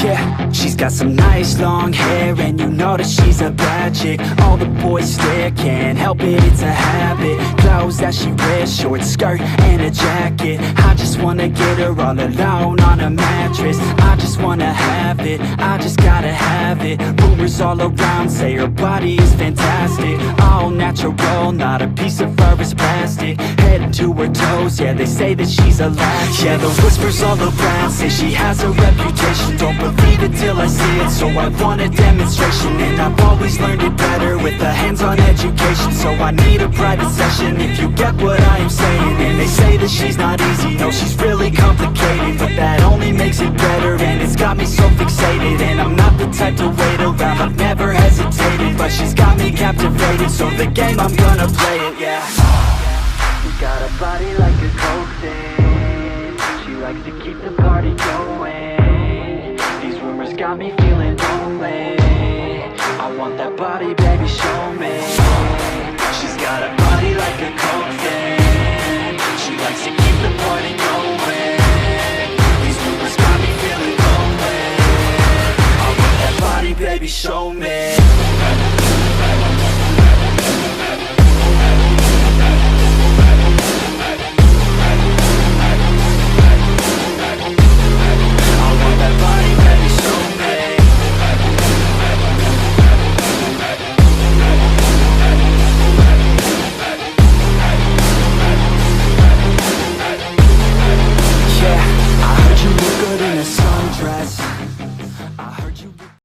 Yeah, she's got some nice long hair, and you know that she's a bad chick. All the boys stare, can't help it, it's a habit. Clothes that she wears, short skirt and a jacket. I just wanna get her all alone on a mattress. I just wanna have it, I just gotta have it. Rumors all around say her body is fantastic. All natural, not a piece of fur is plastic. Head to her toes, yeah, they say that she's a latch. Yeah, the whispers all around say she has a reputation. Don't believe it till I see it, so I want a demonstration. And I've always learned it better with a hands-on education. So I need a private session if you get what I am saying. And they say that she's not easy, no, she's really complicated. But that only makes it better, and it's got me so fixated. And I'm not the type to wait around, I've never hesitated. But she's got me captivated, so the game, I'm gonna play it, yeah. She got a body like a coke thing. She likes to keep the party going. These rumors got me feeling lonely. I want that body, baby, show me. She's got a body like a coke thing. She likes to keep the party going. These rumors got me feeling lonely. I want that body, baby, show me.